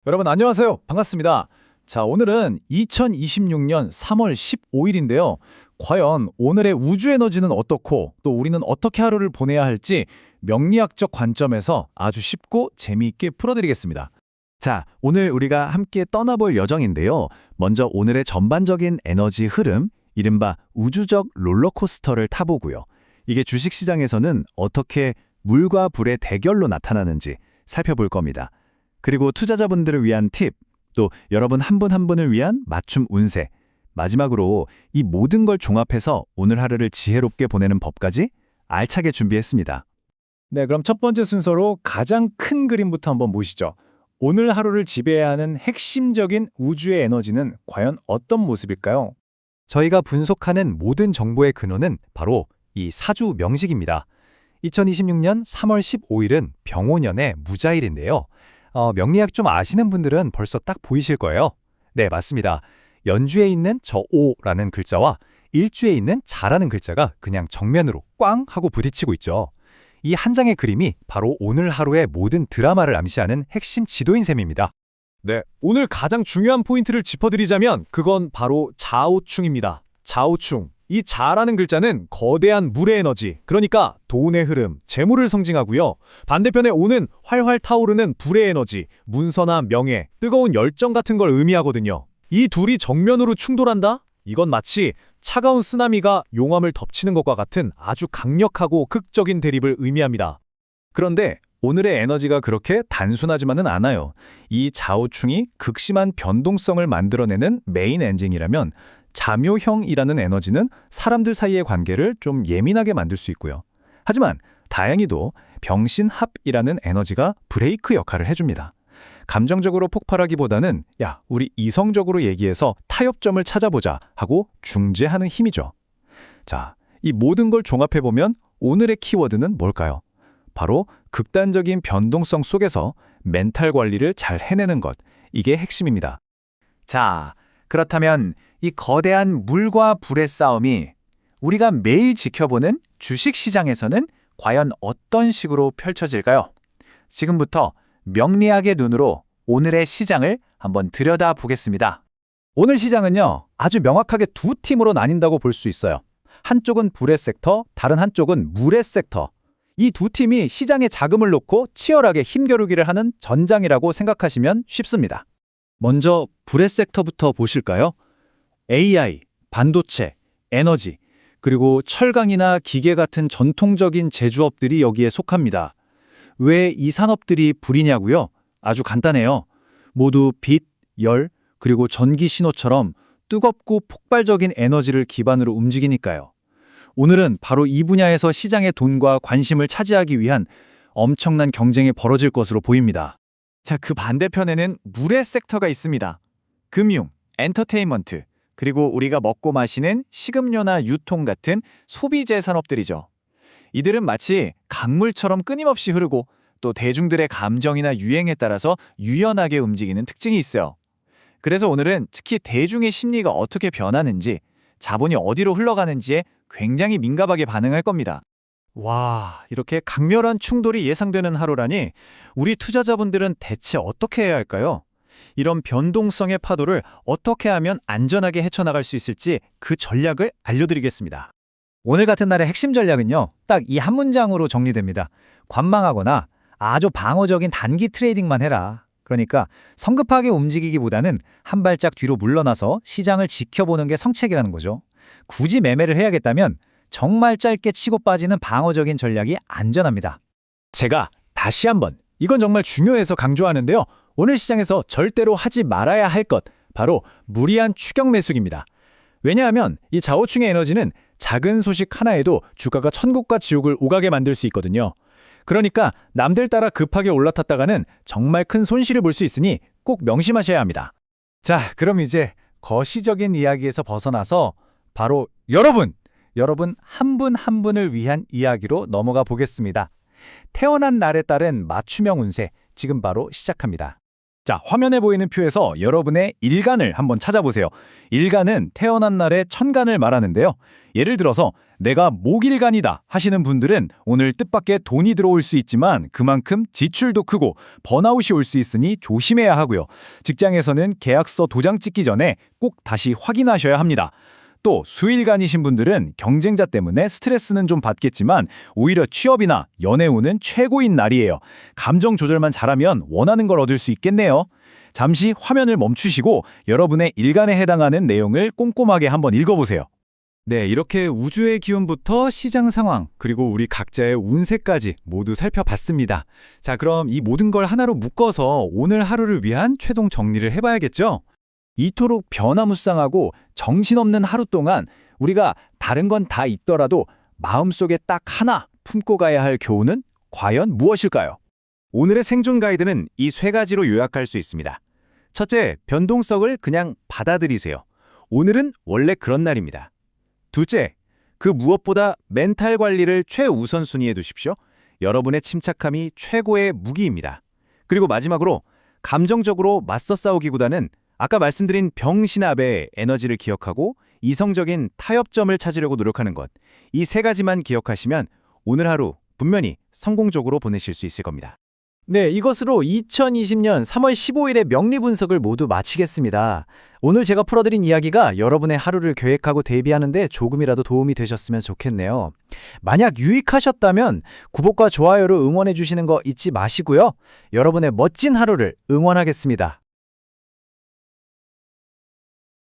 여러분 안녕하세요. 반갑습니다. 자, 오늘은 2026년 3월 15일인데요. 과연 오늘의 우주 에너지는 어떻고 또 우리는 어떻게 하루를 보내야 할지 명리학적 관점에서 아주 쉽고 재미있게 풀어드리겠습니다. 자, 오늘 우리가 함께 떠나볼 여정인데요. 먼저 오늘의 전반적인 에너지 흐름, 이른바 우주적 롤러코스터를 타보고요. 이게 주식시장에서는 어떻게 물과 불의 대결로 나타나는지 살펴볼 겁니다. 그리고 투자자분들을 위한 팁, 또 여러분 한 분 한 분을 위한 맞춤 운세, 마지막으로 이 모든 걸 종합해서 오늘 하루를 지혜롭게 보내는 법까지 알차게 준비했습니다. 네, 그럼 첫 번째 순서로 가장 큰 그림부터 한번 보시죠. 오늘 하루를 지배해야 하는 핵심적인 우주의 에너지는 과연 어떤 모습일까요? 저희가 분석하는 모든 정보의 근원은 바로 이 사주 명식입니다. 2026년 3월 15일은 병오년의 무자일인데요. 명리학 좀 아시는 분들은 벌써 딱 보이실 거예요. 네, 맞습니다. 연주에 있는 저 오라는 글자와 일주에 있는 자라는 글자가 그냥 정면으로 꽝 하고 부딪히고 있죠. 이 한 장의 그림이 바로 오늘 하루의 모든 드라마를 암시하는 핵심 지도인 셈입니다. 네, 오늘 가장 중요한 포인트를 짚어드리자면 그건 바로 자오충입니다. 자오충. 이 자라는 글자는 거대한 물의 에너지, 그러니까 돈의 흐름, 재물을 상징하고요. 반대편에 오는 활활 타오르는 불의 에너지, 문서나 명예, 뜨거운 열정 같은 걸 의미하거든요. 이 둘이 정면으로 충돌한다? 이건 마치 차가운 쓰나미가 용암을 덮치는 것과 같은 아주 강력하고 극적인 대립을 의미합니다. 그런데 오늘의 에너지가 그렇게 단순하지만은 않아요. 이 자오충이 극심한 변동성을 만들어내는 메인 엔진이라면 자묘형이라는 에너지는 사람들 사이의 관계를 좀 예민하게 만들 수 있고요. 하지만 다행히도 병신합이라는 에너지가 브레이크 역할을 해줍니다. 감정적으로 폭발하기보다는 야, 우리 이성적으로 얘기해서 타협점을 찾아보자 하고 중재하는 힘이죠. 자, 이 모든 걸 종합해보면 오늘의 키워드는 뭘까요? 바로 극단적인 변동성 속에서 멘탈 관리를 잘 해내는 것, 이게 핵심입니다. 자, 그렇다면 이 거대한 물과 불의 싸움이 우리가 매일 지켜보는 주식시장에서는 과연 어떤 식으로 펼쳐질까요? 지금부터 명리학의 눈으로 오늘의 시장을 한번 들여다보겠습니다. 오늘 시장은요, 아주 명확하게 두 팀으로 나뉜다고 볼 수 있어요. 한쪽은 불의 섹터, 다른 한쪽은 물의 섹터. 이 두 팀이 시장에 자금을 놓고 치열하게 힘겨루기를 하는 전장이라고 생각하시면 쉽습니다. 먼저 불의 섹터부터 보실까요? AI, 반도체, 에너지, 그리고 철강이나 기계 같은 전통적인 제조업들이 여기에 속합니다. 왜 이 산업들이 불이냐고요? 아주 간단해요. 모두 빛, 열, 그리고 전기 신호처럼 뜨겁고 폭발적인 에너지를 기반으로 움직이니까요. 오늘은 바로 이 분야에서 시장의 돈과 관심을 차지하기 위한 엄청난 경쟁이 벌어질 것으로 보입니다. 자, 그 반대편에는 물의 섹터가 있습니다. 금융, 엔터테인먼트, 그리고 우리가 먹고 마시는 식음료나 유통 같은 소비재 산업들이죠. 이들은 마치 강물처럼 끊임없이 흐르고 또 대중들의 감정이나 유행에 따라서 유연하게 움직이는 특징이 있어요. 그래서 오늘은 특히 대중의 심리가 어떻게 변하는지, 자본이 어디로 흘러가는지에 굉장히 민감하게 반응할 겁니다. 와, 이렇게 강렬한 충돌이 예상되는 하루라니 우리 투자자분들은 대체 어떻게 해야 할까요? 이런 변동성의 파도를 어떻게 하면 안전하게 헤쳐나갈 수 있을지 그 전략을 알려드리겠습니다. 오늘 같은 날의 핵심 전략은요, 딱 이 한 문장으로 정리됩니다. 관망하거나 아주 방어적인 단기 트레이딩만 해라. 그러니까 성급하게 움직이기보다는 한 발짝 뒤로 물러나서 시장을 지켜보는 게 성책이라는 거죠. 굳이 매매를 해야겠다면 정말 짧게 치고 빠지는 방어적인 전략이 안전합니다. 제가 다시 한번 이건 정말 중요해서 강조하는데요. 오늘 시장에서 절대로 하지 말아야 할 것, 바로 무리한 추격 매수입니다. 왜냐하면 이 자오충의 에너지는 작은 소식 하나에도 주가가 천국과 지옥을 오가게 만들 수 있거든요. 그러니까 남들 따라 급하게 올라탔다가는 정말 큰 손실을 볼 수 있으니 꼭 명심하셔야 합니다. 자, 그럼 이제 거시적인 이야기에서 벗어나서 바로 여러분 한 분 한 분을 위한 이야기로 넘어가 보겠습니다. 태어난 날에 따른 맞춤형 운세 지금 바로 시작합니다. 자, 화면에 보이는 표에서 여러분의 일간을 한번 찾아보세요. 일간은 태어난 날의 천간을 말하는데요. 예를 들어서 내가 목일간이다 하시는 분들은 오늘 뜻밖의 돈이 들어올 수 있지만 그만큼 지출도 크고 번아웃이 올 수 있으니 조심해야 하고요. 직장에서는 계약서 도장 찍기 전에 꼭 다시 확인하셔야 합니다. 또 수일간이신 분들은 경쟁자 때문에 스트레스는 좀 받겠지만 오히려 취업이나 연애 운은 최고인 날이에요. 감정 조절만 잘하면 원하는 걸 얻을 수 있겠네요. 잠시 화면을 멈추시고 여러분의 일간에 해당하는 내용을 꼼꼼하게 한번 읽어보세요. 네, 이렇게 우주의 기운부터 시장 상황, 그리고 우리 각자의 운세까지 모두 살펴봤습니다. 자, 그럼 이 모든 걸 하나로 묶어서 오늘 하루를 위한 최종 정리를 해봐야겠죠? 이토록 변화무쌍하고 정신없는 하루 동안 우리가 다른 건 다 있더라도 마음속에 딱 하나 품고 가야 할 교훈은 과연 무엇일까요? 오늘의 생존 가이드는 이 세 가지로 요약할 수 있습니다. 첫째, 변동성을 그냥 받아들이세요. 오늘은 원래 그런 날입니다. 둘째, 그 무엇보다 멘탈 관리를 최우선순위에 두십시오. 여러분의 침착함이 최고의 무기입니다. 그리고 마지막으로 감정적으로 맞서 싸우기보다는 아까 말씀드린 병신압의 에너지를 기억하고 이성적인 타협점을 찾으려고 노력하는 것. 이 세 가지만 기억하시면 오늘 하루 분명히 성공적으로 보내실 수 있을 겁니다. 네, 이것으로 2020년 3월 15일의 명리 분석을 모두 마치겠습니다. 오늘 제가 풀어드린 이야기가 여러분의 하루를 계획하고 대비하는 데 조금이라도 도움이 되셨으면 좋겠네요. 만약 유익하셨다면 구독과 좋아요로 응원해 주시는 거 잊지 마시고요. 여러분의 멋진 하루를 응원하겠습니다.